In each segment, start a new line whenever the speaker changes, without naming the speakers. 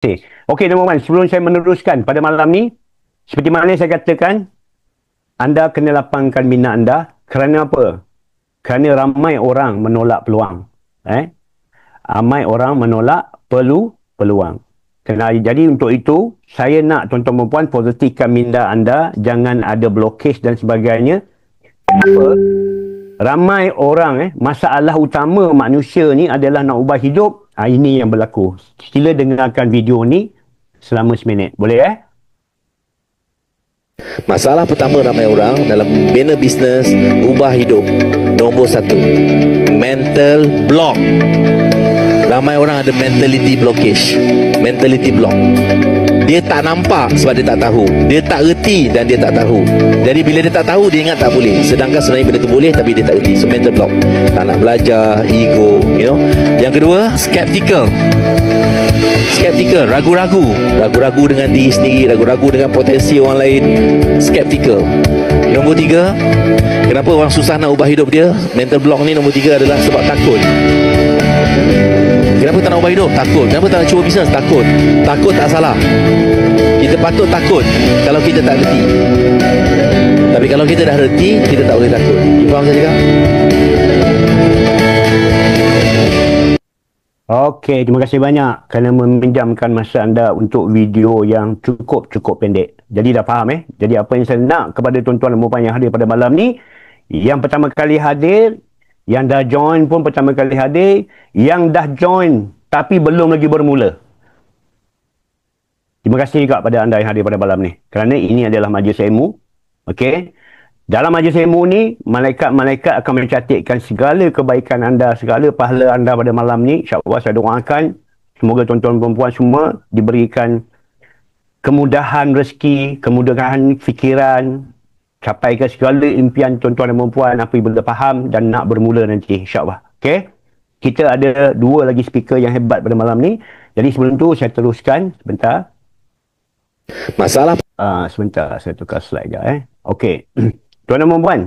Okey, teman-teman, sebelum saya meneruskan pada malam ni, seperti mana saya katakan, anda kena lapangkan minat anda. Kerana apa? Kerana ramai orang menolak peluang. Ramai orang menolak peluang. Jadi untuk itu, saya nak tuan-tuan dan puan positifkan minda anda, jangan ada blokej dan sebagainya. Kenapa? Ramai orang, masalah utama manusia ni adalah nak ubah hidup. Ini yang berlaku. Sila dengarkan video ni selama seminit. Boleh
Masalah pertama ramai orang dalam bina bisnes, ubah hidup. Nombor satu, mental block. Ramai orang ada mentality blockage, mentality block. Dia tak nampak sebab dia tak tahu. Dia tak reti dan dia tak tahu. Jadi bila dia tak tahu, dia ingat tak boleh. Sedangkan sebenarnya benda tu boleh tapi dia tak reti. So mental block. Tak nak belajar, ego, Yang kedua, skeptical. Skeptical, ragu-ragu. Ragu-ragu dengan diri sendiri, ragu-ragu dengan potensi orang lain. Skeptical. Nombor tiga, kenapa orang susah nak ubah hidup dia? Mental block ni nombor tiga adalah sebab takut. Kenapa tak nak ubah hidup? Takut. Kenapa tak nak cuba bisnes? Takut. Takut tak salah. Kita patut takut kalau kita tak reti. Tapi kalau kita dah reti, kita tak boleh takut. You faham saya cakap?
Okey, terima kasih banyak kerana meminjamkan masa anda untuk video yang cukup pendek. Jadi dah faham Jadi apa yang saya nak kepada tuan-tuan dan puan yang hadir pada malam ni, yang pertama kali hadir, yang dah join pun pertama kali hadir, yang dah join tapi belum lagi bermula. Terima kasih juga pada anda yang hadir pada malam ni. Kerana ini adalah majlis ilmu. Okey. Dalam majlis ilmu ni, malaikat-malaikat akan mencatatkan segala kebaikan anda, segala pahala anda pada malam ni. InsyaAllah saya doakan semoga tuan-tuan dan perempuan semua diberikan kemudahan rezeki, kemudahan fikiran, capai ke segala impian tuan-tuan dan perempuan apabila faham dan nak bermula nanti, insyaAllah. Okey? Kita ada dua lagi speaker yang hebat pada malam ni. Jadi sebelum tu saya teruskan sebentar.
Masalah
sebentar, saya tukar slide sekejap. Okey. Tuan dan perempuan,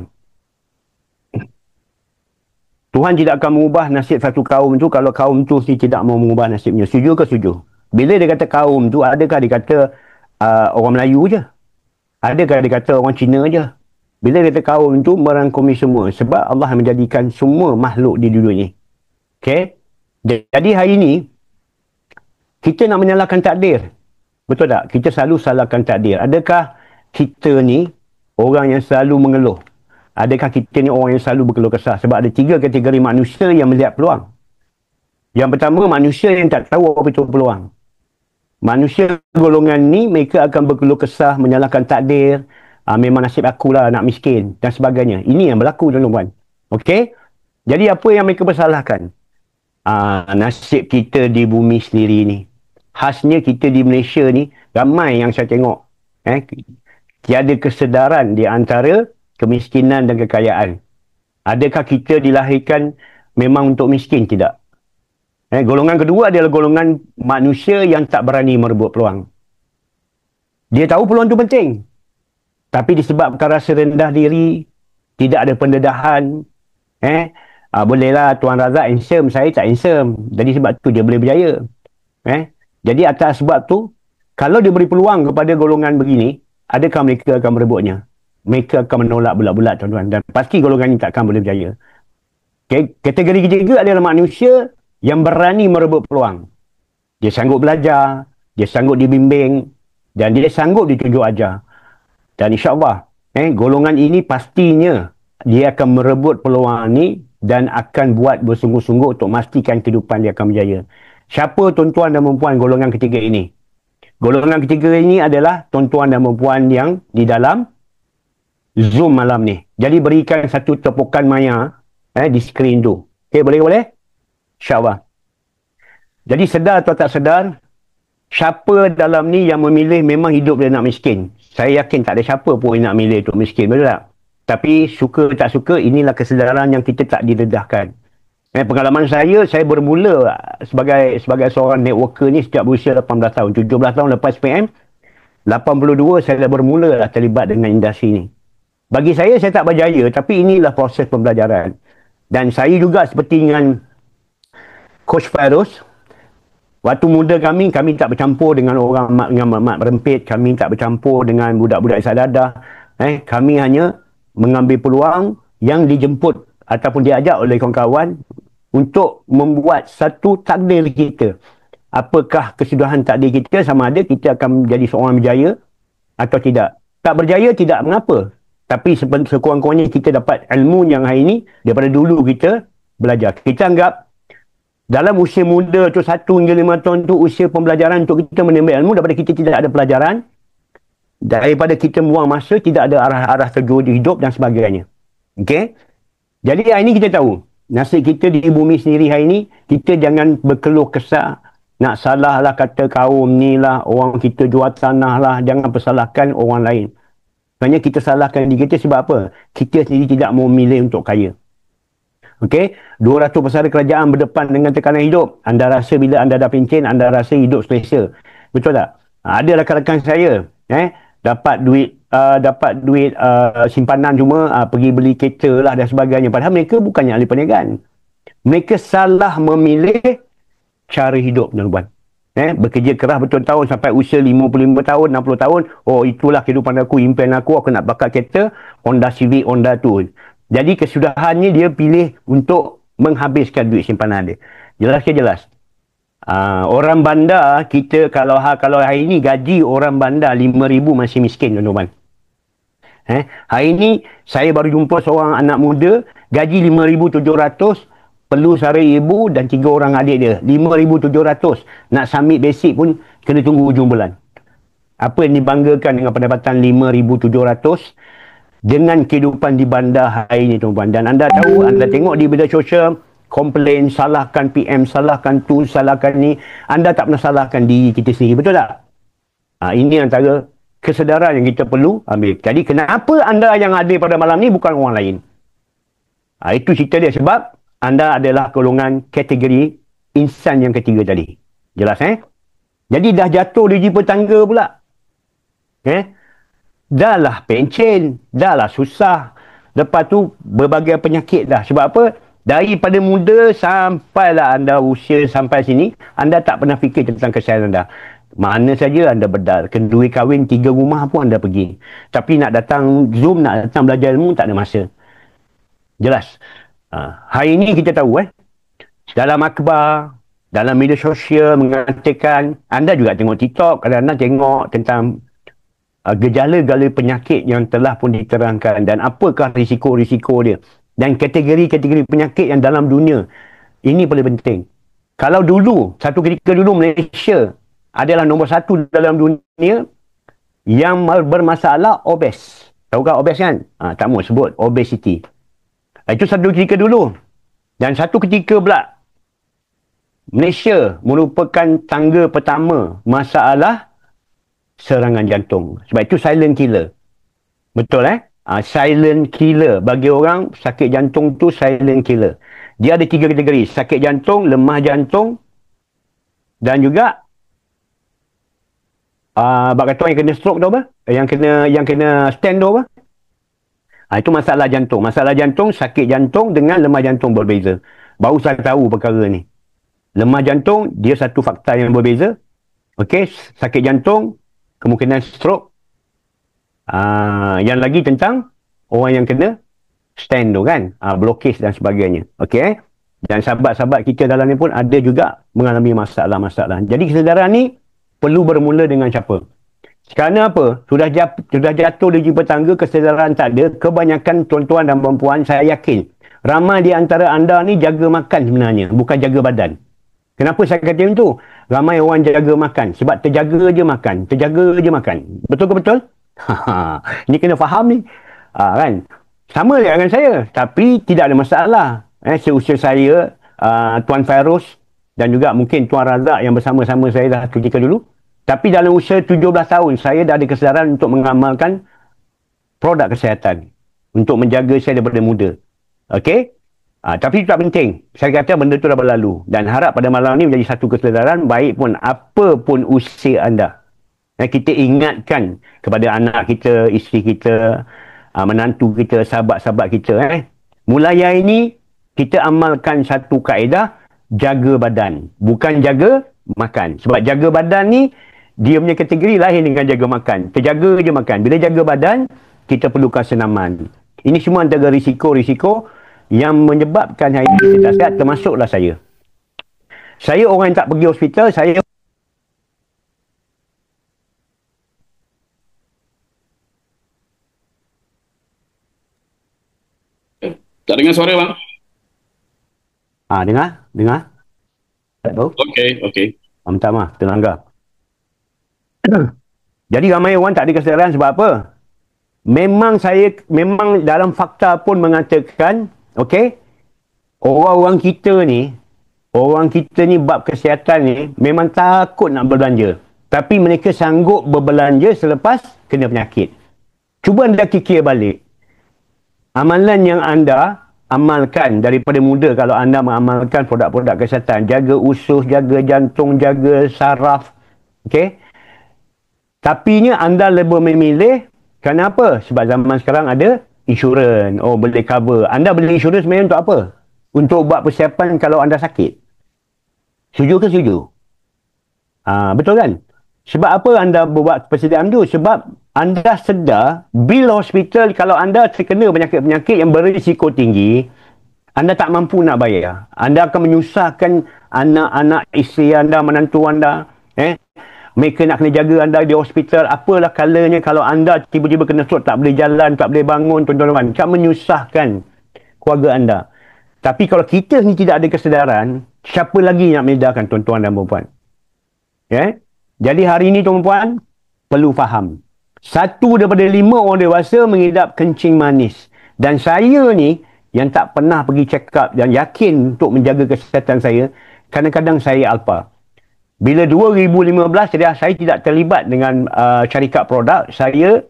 Tuhan tidak akan mengubah nasib satu kaum tu kalau kaum tu tidak mau mengubah nasibnya. Setuju ke setuju? Bila dia kata kaum tu, adakah dia kata orang Melayu je? Adakah dia kata orang Cina je? Bila dia kata kaum tu, merangkumi semua. Sebab Allah menjadikan semua makhluk di dunia ni. Okay? Jadi hari ni, kita nak menyalahkan takdir. Betul tak? Kita selalu salahkan takdir. Adakah kita ni orang yang selalu mengeluh? Adakah kita ni orang yang selalu berkeluh kesah? Sebab ada tiga kategori manusia yang melihat peluang. Yang pertama, manusia yang tak tahu apa itu peluang. Manusia golongan ni, mereka akan berkeluh kesah, menyalahkan takdir. Memang nasib akulah nak miskin dan sebagainya. Ini yang berlaku, tuan-tuan. Okey? Jadi apa yang mereka bersalahkan? Nasib kita di bumi sendiri ni. Khasnya kita di Malaysia ni, ramai yang saya tengok. Tiada kesedaran di antara kemiskinan dan kekayaan. Adakah kita dilahirkan memang untuk miskin? Tidak. Golongan kedua adalah golongan manusia yang tak berani merebut peluang. Dia tahu peluang itu penting. Tapi disebabkan rasa rendah diri, tidak ada pendedahan. Bolehlah Tuan Razak handsome, saya tak handsome. Jadi sebab tu dia boleh berjaya. Jadi atas sebab tu, kalau dia beri peluang kepada golongan begini, adakah mereka akan merebutnya? Mereka akan menolak bulat-bulat, tuan-tuan. Dan pasti golongan ini takkan boleh berjaya. Kategori ketiga adalah manusia yang berani merebut peluang. Dia sanggup belajar, dia sanggup dibimbing, dan dia sanggup ditunjuk ajar. Dan insyaAllah, golongan ini pastinya dia akan merebut peluang ini dan akan buat bersungguh-sungguh untuk memastikan kehidupan dia akan berjaya. Siapa tuan-tuan dan perempuan golongan ketiga ini? Golongan ketiga ini adalah tuan-tuan dan perempuan yang di dalam Zoom malam ni. Jadi berikan satu tepukan maya di skrin tu. Okey, boleh? InsyaAllah. Jadi sedar atau tak sedar, siapa dalam ni yang memilih memang hidup dia nak miskin? Saya yakin tak ada siapa pun yang nak milih untuk miskin, betul tak? Tapi suka tak suka, inilah kesedaran yang kita tak didedahkan. Pengalaman saya bermula sebagai seorang networker ni sejak berusia 18 tahun. 17 tahun lepas PM, 82 saya dah bermula terlibat dengan industri ni. Bagi saya tak berjaya, tapi inilah proses pembelajaran. Dan saya juga seperti dengan Coach Fairuz, Waktu muda kami tak bercampur dengan orang dengan mak merempit, kami tak bercampur dengan budak-budak sadadah. Kami hanya mengambil peluang yang dijemput ataupun diajak oleh kawan-kawan untuk membuat satu takdir kita. Apakah kesudahan takdir kita, sama ada kita akan menjadi seorang berjaya atau tidak. Tak berjaya tidak mengapa. Tapi sekurang-kurangnya kita dapat ilmu yang hari ini daripada dulu kita belajar. Kita anggap dalam usia muda tu 1 hingga 5 tahun tu usia pembelajaran untuk kita menimba ilmu, daripada kita tidak ada pelajaran, daripada kita buang masa, tidak ada arah-arah tuju di hidup dan sebagainya. Okey? Jadi hari ini kita tahu nasib kita di bumi sendiri hari ini. Kita jangan berkeluh kesah, nak salah lah kata kaum ni lah, orang kita jual tanah lah, jangan persalahkan orang lain. Sebenarnya kita salahkan diri kita sebab apa? Kita sendiri tidak mau milih untuk kaya. Okey, 200 pesara kerajaan berdepan dengan tekanan hidup. Anda rasa bila anda dah pencen, anda rasa hidup selesa. Betul tak? Ada rakan-rakan saya, dapat duit simpanan cuma pergi beli kereta lah dan sebagainya. Padahal mereka bukannya ahli perniagaan. Mereka salah memilih cara hidup, tuan-tuan. Bekerja keras bertahun-tahun sampai usia 55 tahun, 60 tahun. Oh, itulah kehidupan aku, impian aku nak bakar kereta Honda Civic, Honda tu. Jadi kesudahannya dia pilih untuk menghabiskan duit simpanan dia. Jelas ke jelas? Orang bandar, kita kalau hari ini gaji orang bandar 5,000 masih miskin, tuan-tuan. Hari ini saya baru jumpa seorang anak muda, gaji 5,700, perlu sara ibu dan 3 orang adik dia. 5,700. Nak submit basic pun kena tunggu hujung bulan. Apa yang dibanggakan dengan pendapatan 5,700 dengan kehidupan di bandar hari ini, tuan-tuan. Dan anda tahu, anda tengok di media sosial, komplain, salahkan PM, salahkan tu, salahkan ni. Anda tak pernah salahkan diri kita sendiri. Betul tak? Ini antara kesedaran yang kita perlu ambil. Jadi kenapa anda yang hadir pada malam ni bukan orang lain? Itu cerita dia, sebab anda adalah golongan kategori insan yang ketiga tadi. Jelas Jadi dah jatuh di jipur tangga pula. Dah lah pencen, dah lah susah. Lepas tu berbagai penyakit dah. Sebab apa? Daripada muda sampailah anda usia sampai sini, anda tak pernah fikir tentang kesihatan anda. Mana saja anda berdar. Kenduri kahwin 3 rumah pun anda pergi. Tapi nak datang Zoom, nak datang belajar ilmu, tak ada masa. Jelas. Hari ini kita tahu dalam akhbar, dalam media sosial mengatakan, anda juga tengok TikTok, kadang-kadang tengok tentang gejala-gejala penyakit yang telah pun diterangkan dan apakah risiko-risiko dia dan kategori-kategori penyakit yang dalam dunia. Ini paling penting. Kalau dulu, satu ketika dulu Malaysia adalah nombor 1 dalam dunia yang bermasalah obes. Tahukah obes kan? Tak mahu sebut obesity. Itu satu ketika dulu. Dan satu ketika pula Malaysia merupakan tangga pertama masalah serangan jantung. Sebab itu silent killer. Betul silent killer. Bagi orang sakit jantung tu silent killer. Dia ada 3 kategori. Sakit jantung, lemah jantung dan juga bak kata yang kena stroke tu apa? Yang kena stent tu apa? Itu masalah jantung. Masalah jantung, sakit jantung dengan lemah jantung berbeza. Baru saya tahu perkara ni. Lemah jantung, dia satu fakta yang berbeza. Okey, sakit jantung, kemungkinan stroke. Yang lagi tentang orang yang kena stent tu kan. Blockage dan sebagainya. Okey. Dan sahabat-sahabat kita dalam ni pun ada juga mengalami masalah-masalah. Jadi kesedaran ni perlu bermula dengan siapa? Kerana apa? Sudah jatuh di jipur tangga, kesedaran tak ada. Kebanyakan tuan-tuan dan perempuan, saya yakin ramai di antara anda ni jaga makan sebenarnya, bukan jaga badan. Kenapa saya kata macam tu? Ramai orang jaga makan sebab terjaga je makan. Betul ke betul? Ni kena faham ni. Kan? Sama je dengan saya, tapi tidak ada masalah. Seusia saya, Tuan Fairuz dan juga mungkin Tuan Razak yang bersama-sama saya dah ketika dulu. Tapi dalam usia 17 tahun, saya dah ada kesedaran untuk mengamalkan produk kesihatan. Untuk menjaga saya daripada muda. Okey? Tapi itu tak penting. Saya kata benda itu dah berlalu. Dan harap pada malam ni menjadi satu kesedaran, baik pun apa pun usia anda. Kita ingatkan kepada anak kita, isteri kita, menantu kita, sahabat-sahabat kita. Mulai hari ini, kita amalkan satu kaedah, jaga badan. Bukan jaga makan. Sebab jaga badan ni, dia punya kategori lain dengan jaga makan. Terjaga je makan. Bila jaga badan, kita perlukan senaman. Ini semua antara risiko-risiko yang menyebabkan hari ini kita tak sihat, termasuklah saya. Saya orang yang tak pergi hospital, saya
Tak dengar suara bang?
dengar? Tak tahu?
Okey.
Minta maaf, terlanggar. Jadi ramai orang tak ada kesedaran sebab apa? Memang dalam fakta pun mengatakan, okey, orang kita ni bab kesihatan ni memang takut nak berbelanja. Tapi mereka sanggup berbelanja selepas kena penyakit. Cuba anda fikir balik. Amalan yang anda amalkan daripada muda, kalau anda mengamalkan produk-produk kesihatan, jaga usus, jaga jantung, jaga saraf, okey? Tapinya anda lebih memilih, kenapa? Sebab zaman sekarang ada insurans. Oh, boleh cover. Anda beli insurans sebenarnya untuk apa? Untuk buat persiapan kalau anda sakit. Setuju ke setuju? Betul kan? Sebab apa anda buat persediaan tu? Sebab anda sedar bil hospital kalau anda terkena penyakit-penyakit yang berisiko tinggi, anda tak mampu nak bayar. Anda akan menyusahkan anak-anak isteri anda, menantu anda. Mereka nak kena jaga anda di hospital. Apalah kalanya kalau anda tiba-tiba kena stroke, tak boleh jalan, tak boleh bangun, tuan-tuan. Akan menyusahkan keluarga anda. Tapi kalau kita ni tidak ada kesedaran, siapa lagi nak menyedarkan tuan-tuan dan puan-puan? Jadi hari ini tuan-puan perlu faham. 1 daripada 5 orang dewasa mengidap kencing manis. Dan saya ni yang tak pernah pergi check up dan yakin untuk menjaga kesihatan saya, kadang-kadang saya alpa. Bila 2015 saya tidak terlibat dengan syarikat produk, saya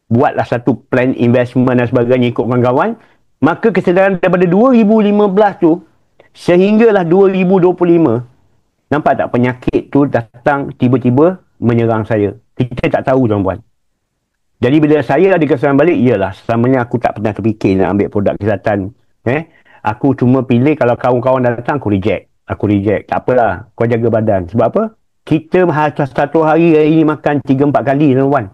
buatlah satu plan investment dan sebagainya ikut kawan-kawan. Maka kesedaran daripada 2015 tu sehinggalah 2025, nampak tak penyakit tu datang tiba-tiba menyerang saya. Kita tak tahu tuan-puan. Jadi bila saya ada kesedaran balik, iyalah selamanya aku tak pernah terfikir nak ambil produk kesihatan. Aku cuma pilih kalau kawan-kawan datang, aku reject. Tak apalah, kau jaga badan. Sebab apa? Kita satu hari ini makan 3-4 kali tuan-puan.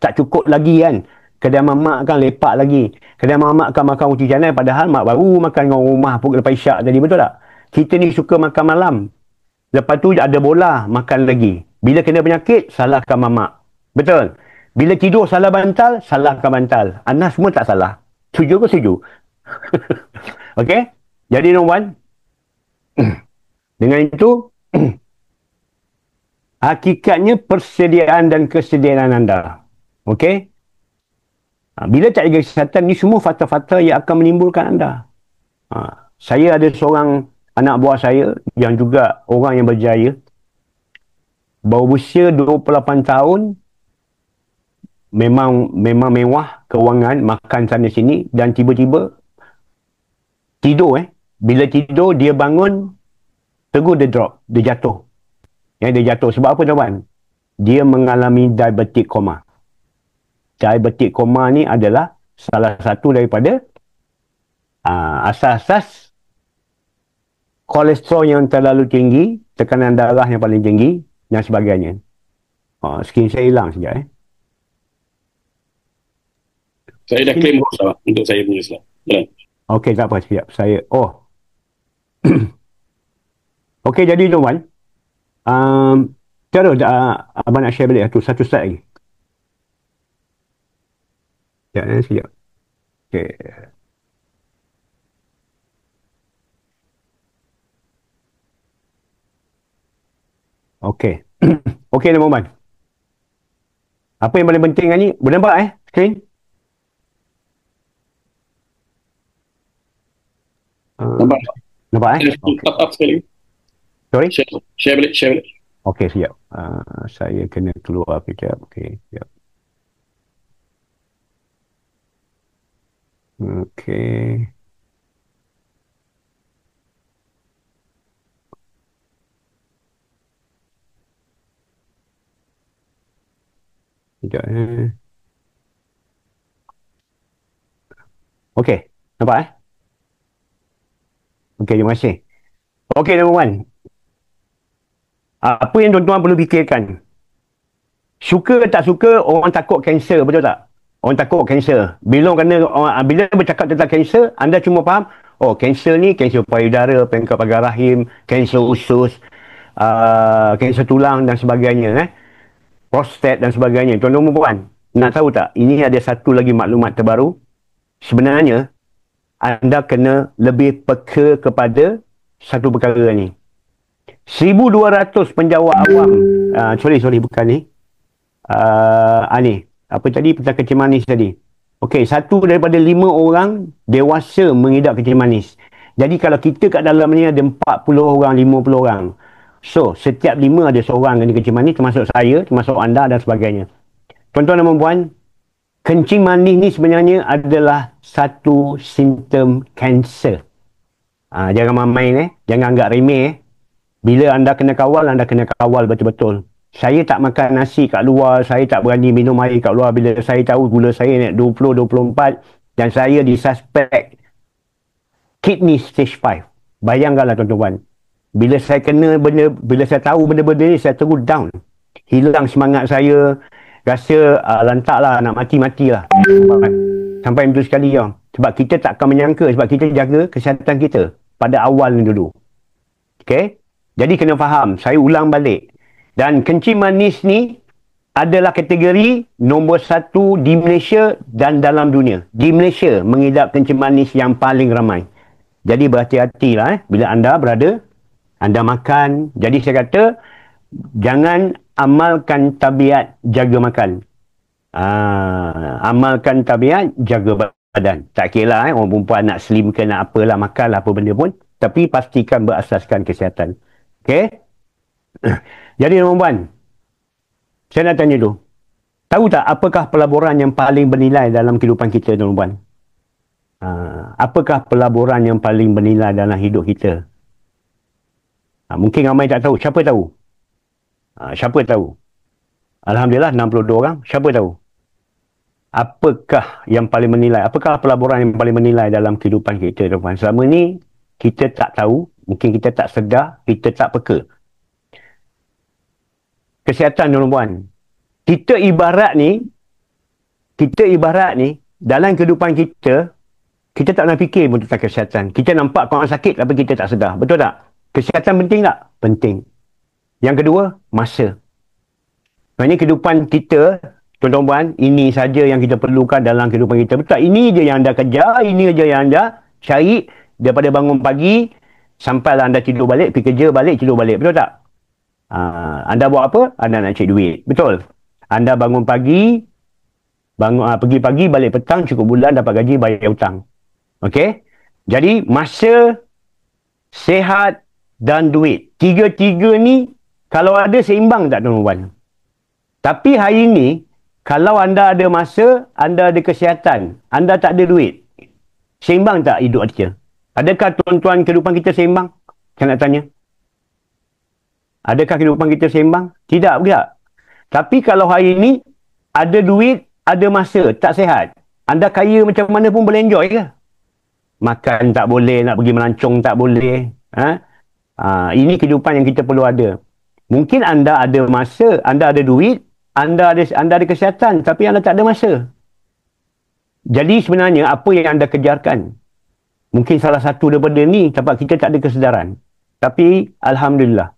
Tak cukup lagi kan. Kedai mamak kan lepak lagi. Kedai mamak kan makan roti canai, padahal mak baru makan dengan rumah lepas isyak tadi, betul tak? Kita ni suka makan malam. Lepas tu ada bola, makan lagi. Bila kena penyakit, salahkan mamak. Betul? Bila tidur salah bantal, salahkan bantal. Anda semua tak salah. Setuju ke setuju? Okey? Jadi tuan-tuan, dengan itu, hakikatnya persediaan dan kesediaan anda. Okey? Bila tak jaga kesihatan, ni semua fakta-fakta yang akan menimbulkan anda. Saya ada seorang anak buah saya yang juga orang yang berjaya. Berusia 28 tahun, memang mewah kewangan, makan sana sini, dan tiba-tiba tidur. Bila tidur, dia bangun, terus dia drop, dia jatuh. Dia jatuh. Sebab apa tuan-tuan? Dia mengalami diabetic coma. Diabetic coma ni adalah salah satu daripada asas-asas kolesterol yang terlalu tinggi, tekanan darah yang paling tinggi dan sebagainya. Skin saya hilang sekejap.
Saya dah claim host lah untuk saya punya slot.
Okey, tak apa, sekejap. Okey, jadi tuan-tuan, terus abang nak share balik satu slide lagi. Sekejap. Okey. Okey. Okey teman-teman. Apa yang paling penting ni? Boleh nampak skrin? Nampak
Up sekali.
Sorry?
Share balik.
Okey, siap. Saya kena keluar kejap. Okey, siap. Okey. Sekejap. Okey, nampak Okey, terima kasih. Okey, teman-teman. Apa yang tuan-tuan perlu fikirkan? Suka tak suka, orang takut kanser, betul tak? Orang takut kanser. Bila bercakap tentang kanser, anda cuma faham, oh kanser ni, kanser payudara, kanser pagar rahim, kanser usus, kanser tulang dan sebagainya. Prostat dan sebagainya. Tuan-tuan dan puan, nak tahu tak? Ini ada satu lagi maklumat terbaru. Sebenarnya, anda kena lebih peka kepada satu perkara ni. 1,200 penjawat awam. Bukan ni. Ni. Apa tadi? Tentang kencing manis tadi. Okey, 1 daripada 5 orang dewasa mengidap kencing manis. Jadi kalau kita kat dalam ni ada 40 orang, 50 orang. So, setiap 5 ada seorang kena kencing manis, termasuk saya, termasuk anda dan sebagainya. Tuan-tuan dan puan, kencing manis ni sebenarnya adalah satu simptom kanser. Jangan main jangan anggap remeh. Bila anda kena kawal betul-betul. Saya tak makan nasi kat luar, saya tak berani minum air kat luar bila saya tahu gula saya naik 20, 24 dan saya disuspek kidney stage 5. Bayangkanlah tuan-tuan. Bila saya tahu benda-benda ni, saya terus down. Hilang semangat saya, rasa lantak lah, nak mati-mati lah. Sampai itu sekali ya. Sebab kita tak akan menyangka, sebab kita jaga kesihatan kita pada awal ni dulu. Okay? Jadi kena faham, saya ulang balik. Dan kencing manis ni adalah kategori nombor 1 di Malaysia dan dalam dunia. Di Malaysia mengidap kencing manis yang paling ramai. Jadi berhati-hatilah bila anda anda makan. Jadi saya kata, jangan amalkan tabiat jaga makan. Amalkan tabiat jaga badan. Tak kira orang perempuan nak slim ke nak apalah, makanlah apa benda pun. Tapi pastikan berasaskan kesihatan. Okay? Jadi tuan-tuan, saya nak tanya dulu. Tahu tak apakah pelaburan yang paling bernilai dalam kehidupan kita tuan-tuan? Apakah pelaburan yang paling bernilai dalam hidup kita? Mungkin ramai tak tahu. Siapa tahu? Siapa tahu? Alhamdulillah 62 orang. Siapa tahu? Apakah yang paling menilai? Apakah pelaburan yang paling menilai dalam kehidupan kita tuan-tuan? Selama ni kita tak tahu, mungkin kita tak sedar, kita tak peka. Kesihatan tuan-tuan. Kita ibarat ni dalam kehidupan kita tak nak fikir pun tentang kesihatan. Kita nampak orang sakit tapi kita tak sedar. Betul tak? Kesihatan penting tak? Penting. Yang kedua, masa. Maksudnya kehidupan kita, tuan-tuan, ini saja yang kita perlukan dalam kehidupan kita. Betul tak? Ini je yang anda kejar, ini je yang anda cari daripada bangun pagi sampailah anda tidur balik, pergi kerja balik, tidur balik. Betul tak? Anda buat apa? Anda nak cari duit. Betul. Anda bangun pagi, pergi pagi, balik petang, cukup bulan, dapat gaji, bayar hutang. Okey? Jadi, masa, sihat dan duit. Tiga-tiga ni, kalau ada seimbang tak tuan-tuan? Tapi hari ni, kalau anda ada masa, anda ada kesihatan, anda tak ada duit, seimbang tak hidup kita? Adakah tuan-tuan kehidupan kita seimbang? Saya nak tanya. Adakah kehidupan kita seimbang? Tidak juga. Tapi kalau hari ini ada duit, ada masa, tak sihat. Anda kaya macam mana pun boleh enjoy ke? Makan tak boleh, nak pergi melancong tak boleh. Ini kehidupan yang kita perlu ada. Mungkin anda ada masa, anda ada duit, anda ada kesihatan, tapi anda tak ada masa. Jadi sebenarnya apa yang anda kejarkan? Mungkin salah satu daripada ni sebab kita tak ada kesedaran. Tapi Alhamdulillah.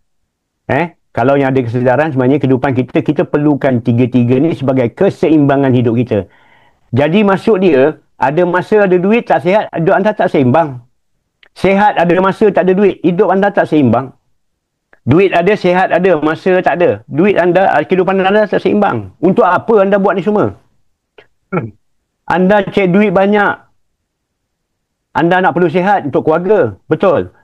Kalau yang ada kesedaran sebenarnya kehidupan kita perlukan tiga-tiga ni sebagai keseimbangan hidup kita. Jadi maksud dia, ada masa ada duit tak sihat, hidup anda tak seimbang. Sihat ada masa tak ada duit, hidup anda tak seimbang. Duit ada, sihat ada, masa tak ada. Duit anda, kehidupan anda tak seimbang. Untuk apa anda buat ni semua? Anda cek duit banyak. Anda nak perlu sihat untuk keluarga. Betul.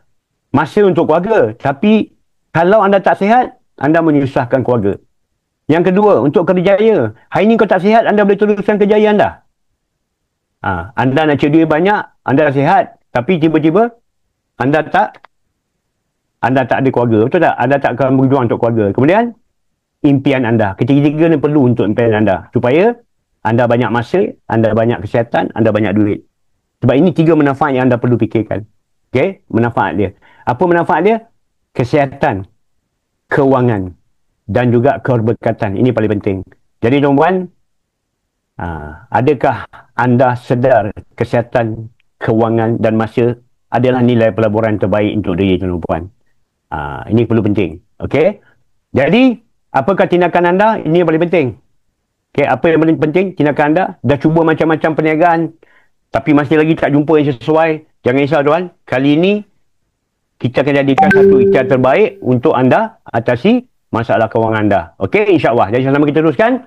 Masa untuk keluarga. Tapi kalau anda tak sihat, anda menyusahkan keluarga. Yang kedua, untuk kerjaya. Hari ni kau tak sihat, anda boleh teruskan kerjaya anda. Anda nak cek duit banyak, anda sihat. Tapi tiba-tiba, anda tak ada keluarga. Betul tak? Anda tak akan berjuang untuk keluarga. Kemudian, impian anda. Ketiga-tiga ni perlu untuk impian anda. Supaya anda banyak masa, anda banyak kesihatan, anda banyak duit. Sebab ini 3 manfaat yang anda perlu fikirkan. Okey? Manfaat dia. Apa manfaat dia? Kesihatan. kewangan dan juga keberkatan. Ini paling penting. Jadi tuan-tuan, adakah anda sedar kesihatan, kewangan dan masa adalah nilai pelaburan terbaik untuk diri tuan-tuan? Ini perlu penting. Okey. Jadi, apakah tindakan anda? Ini yang paling penting. Okey, apa yang paling penting? Tindakan anda dah cuba macam-macam perniagaan tapi masih lagi tak jumpa yang sesuai. Jangan risau tuan. Kali ini kita akan jadikan satu ikhtiar terbaik untuk anda atasi masalah kewangan anda. Okey, insya-Allah. Jadi sama kita teruskan.